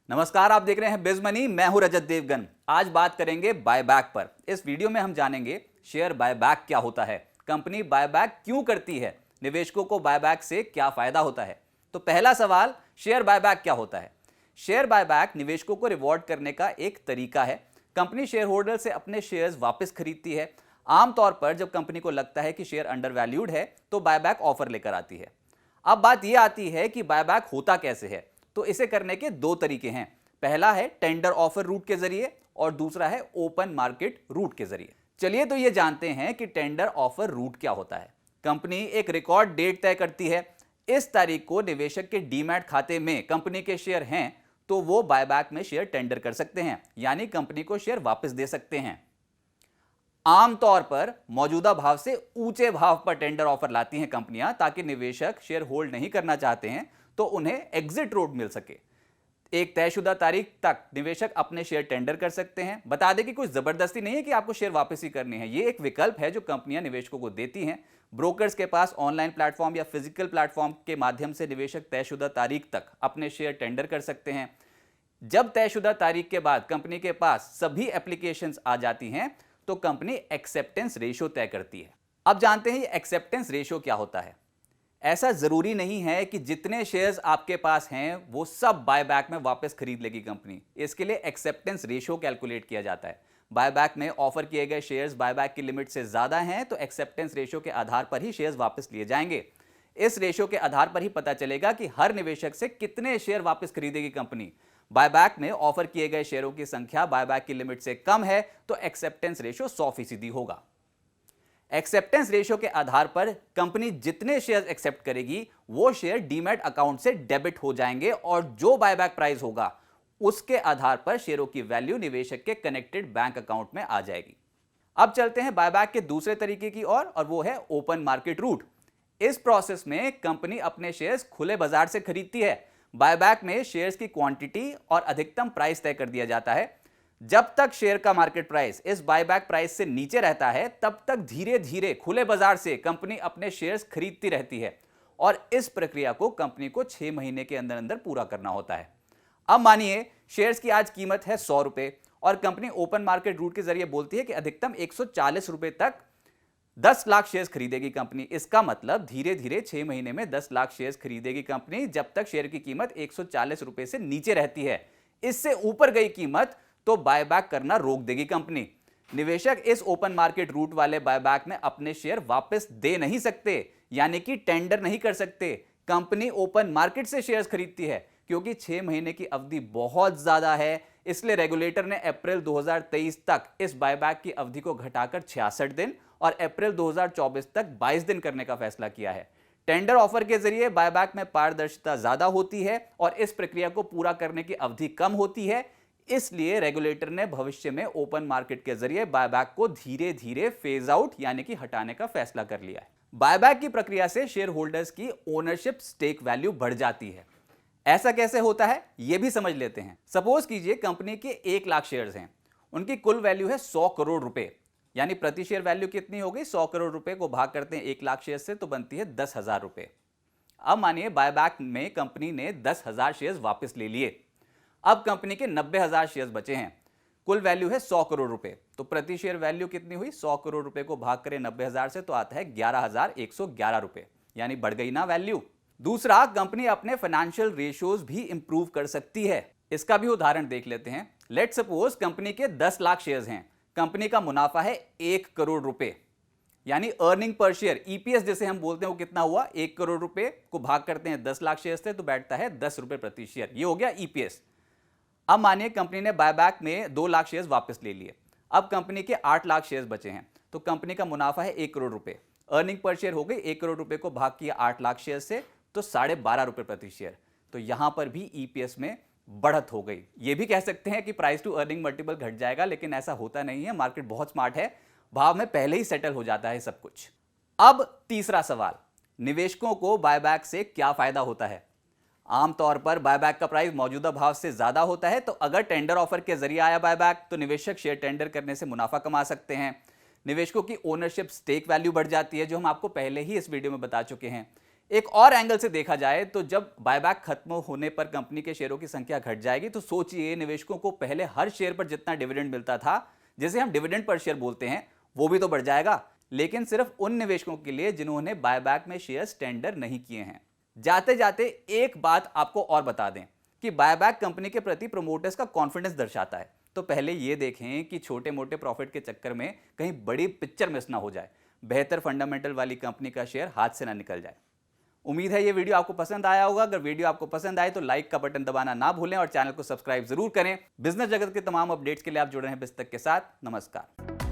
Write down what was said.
नमस्कार, आप देख रहे हैं बिज मनी। मैं हूं रजत देवगन। आज बात करेंगे बायबैक पर। इस वीडियो में हम जानेंगे शेयर बायबैक क्या होता है, कंपनी बायबैक क्यों करती है, निवेशकों को बायबैक से क्या फायदा होता है। तो पहला सवाल, शेयर बायबैक क्या होता है। शेयर बायबैक निवेशकों को रिवॉर्ड करने का एक तरीका है। कंपनी शेयर होल्डर से अपने शेयर्स वापस खरीदती है। आमतौर पर जब कंपनी को लगता है कि शेयर अंडर वैल्यूड है तो बायबैक ऑफर लेकर आती है। अब बात यह आती है कि बायबैक होता कैसे है। तो इसे करने के दो तरीके हैं। पहला है टेंडर ऑफर रूट के जरिए और दूसरा है ओपन मार्केट रूट के जरिए। चलिए तो ये जानते हैं कि टेंडर ऑफर रूट क्या होता है। कंपनी एक रिकॉर्ड डेट तय करती है। इस तारीख को निवेशक के डीमैट खाते में कंपनी के शेयर हैं तो वो बायबैक में शेयर टेंडर कर सकते हैं, यानी कंपनी को शेयर वापस दे सकते हैं। आमतौर पर मौजूदा भाव से ऊंचे भाव पर टेंडर ऑफर लाती हैं कंपनियां, ताकि निवेशक शेयर होल्ड नहीं करना चाहते हैं तो उन्हें एग्जिट रोड मिल सके। एक तयशुदा तारीख तक निवेशक अपने शेयर टेंडर कर सकते हैं। बता दें कि कोई जबरदस्ती नहीं है कि आपको शेयर वापस ही करनी है। यह एक विकल्प है जो कंपनियां निवेशकों को देती हैं। ब्रोकर्स के पास ऑनलाइन प्लेटफॉर्म या फिजिकल प्लेटफॉर्म के माध्यम से निवेशक तयशुदा तारीख तक अपने शेयर टेंडर कर सकते हैं। जब तयशुदा तारीख के बाद कंपनी के पास सभी एप्लीकेशंस आ जाती हैं तो कंपनी एक्सेप्टेंस रेशियो तय करती है। अब जानते हैं ये एक्सेप्टेंस रेशियो क्या होता है। ऐसा जरूरी नहीं है कि जितने शेयर्स आपके पास हैं वो सब बायबैक में वापस खरीद लेगी कंपनी। इसके लिए एक्सेप्टेंस रेशियो कैलकुलेट किया जाता है। बायबैक में ऑफर किए गए शेयर्स बायबैक की लिमिट से ज्यादा हैं तो एक्सेप्टेंस रेशियो के आधार पर ही शेयर्स वापस लिए जाएंगे। इस रेशियो के आधार पर ही पता चलेगा कि हर निवेशक से कितने शेयर वापस खरीदेगी कंपनी। बायबैक में ऑफर किए गए शेयरों की संख्या बायबैक की लिमिट से कम है तो एक्सेप्टेंस रेशियो 100% होगा। एक्सेप्टेंस रेशियो के आधार पर कंपनी जितने शेयर एक्सेप्ट करेगी वो शेयर डीमैट अकाउंट से डेबिट हो जाएंगे और जो बायबैक प्राइस होगा उसके आधार पर शेयरों की वैल्यू निवेशक के कनेक्टेड बैंक अकाउंट में आ जाएगी। अब चलते हैं बायबैक के दूसरे तरीके की ओर, और वो है ओपन मार्केट रूट। इस प्रोसेस में कंपनी अपने शेयर्स खुले बाजार से खरीदती है। बायबैक में शेयर्स की क्वांटिटी और अधिकतम प्राइस तय कर दिया जाता है। जब तक शेयर का मार्केट प्राइस इस बायबैक प्राइस से नीचे रहता है तब तक धीरे धीरे खुले बाजार से कंपनी अपने शेयर्स खरीदती रहती है और इस प्रक्रिया को कंपनी को 6 महीने के अंदर अंदर पूरा करना होता है। अब मानिए शेयर्स की आज कीमत है 100 रुपए और कंपनी ओपन मार्केट रूट के जरिए बोलती है कि अधिकतम 140 रुपए तक 10 लाख शेयर्स खरीदेगी कंपनी। इसका मतलब धीरे धीरे 6 महीने में 10 लाख शेयर्स खरीदेगी कंपनी जब तक शेयर की कीमत 140 रुपए से नीचे रहती है। इससे ऊपर गई कीमत तो बायबैक करना रोक देगी कंपनी। निवेशक इस ओपन मार्केट रूट वाले बायबैक में अपने शेयर वापस दे नहीं सकते, यानी कि टेंडर नहीं कर सकते। कंपनी ओपन मार्केट से शेयर्स खरीदती है। क्योंकि 6 महीने की अवधि बहुत ज्यादा है, इसलिए रेगुलेटर ने अप्रैल 2023 तक इस बायबैक की अवधि को घटाकर 66 दिन और अप्रैल 2024 तक 22 दिन करने का फैसला किया है। टेंडर ऑफर के जरिए बायबैक में पारदर्शिता ज्यादा होती है और इस प्रक्रिया को पूरा करने की अवधि कम होती है। इसलिए रेगुलेटर ने भविष्य में ओपन मार्केट के जरिए बायबैक को धीरे धीरे फेज आउट यानी कि हटाने का फैसला कर लिया है। बायबैक की प्रक्रिया से शेयर होल्डर्स की ओनरशिप स्टेक वैल्यू बढ़ जाती है। ऐसा कैसे होता है यह भी समझ लेते हैं। सपोज कीजिए कंपनी के 1 लाख शेयर्स हैं, उनकी कुल वैल्यू है 100 करोड़ रुपए, यानी प्रति शेयर वैल्यू कितनी हो गई, 100 करोड़ रुपए को भाग करते हैं 1 लाख शेयर से तो बनती है 10,000 रुपए। अब मानिए बायबैक में कंपनी ने 10,000 शेयर्स वापस ले लिए। अब कंपनी के 90,000 शेयर्स बचे हैं, कुल वैल्यू है 100 करोड़ रुपए, तो प्रति शेयर वैल्यू कितनी हुई, 100 करोड़ रुपए को भाग करें 90,000 से तो आता है 11,111 रुपए, यानी बढ़ गई ना वैल्यू। दूसरा, कंपनी अपने फाइनेंशियल रेशियोज भी इंप्रूव कर सकती है। इसका भी उदाहरण देख लेते हैं। लेट सपोज कंपनी के 10 लाख शेयर्स हैं, कंपनी का मुनाफा है 1 करोड़ रुपए, यानी अर्निंग पर शेयर ईपीएस जिसे हम बोलते हैं वो कितना हुआ, 1 करोड़ रुपए को भाग करते हैं 10 लाख शेयर से तो बैठता है 10 रुपए प्रति शेयर, ये हो गया ईपीएस। अब मानिए कंपनी ने बायबैक में 2 लाख शेयर्स वापस ले लिए। अब कंपनी के 8 लाख शेयर्स बचे हैं तो कंपनी का मुनाफा है 1 करोड़ रुपए, अर्निंग पर शेयर हो गई 1 करोड़ रुपए को भाग किया 8 लाख शेयर से तो 12.5 रुपए प्रति शेयर, तो यहां पर भी ईपीएस में बढ़त हो गई। ये भी कह सकते हैं कि प्राइस टू अर्निंग मल्टीपल घट जाएगा, लेकिन ऐसा होता नहीं है। मार्केट बहुत स्मार्ट है, भाव में पहले ही सेटल हो जाता है सब कुछ। अब तीसरा सवाल, निवेशकों को बायबैक से क्या फायदा होता है। आमतौर पर बायबैक का प्राइस मौजूदा भाव से ज्यादा होता है, तो अगर टेंडर ऑफर के जरिए आया बायबैक तो निवेशक शेयर टेंडर करने से मुनाफा कमा सकते हैं। निवेशकों की ओनरशिप स्टेक वैल्यू बढ़ जाती है, जो हम आपको पहले ही इस वीडियो में बता चुके हैं। एक और एंगल से देखा जाए तो जब बायबैक खत्म होने पर कंपनी के शेयरों की संख्या घट जाएगी तो सोचिए निवेशकों को पहले हर शेयर पर जितना डिविडेंड मिलता था, जिसे हम डिविडेंड पर शेयर बोलते हैं, वो भी तो बढ़ जाएगा। लेकिन सिर्फ उन निवेशकों के लिए जिन्होंने बायबैक में शेयर्स टेंडर नहीं किए हैं। जाते जाते एक बात आपको और बता दें कि बायबैक कंपनी के प्रति प्रमोटर्स का कॉन्फिडेंस दर्शाता है। तो पहले यह देखें कि छोटे मोटे प्रॉफिट के चक्कर में कहीं बड़ी पिक्चर मिस ना हो जाए, बेहतर फंडामेंटल वाली कंपनी का शेयर हाथ से ना निकल जाए। उम्मीद है ये वीडियो आपको पसंद आया होगा। अगर वीडियो आपको पसंद आए तो लाइक का बटन दबाना ना भूलें और चैनल को सब्सक्राइब जरूर करें। बिजनेस जगत के तमाम अपडेट्स के लिए आप जुड़े हैं बिजतक के साथ। नमस्कार।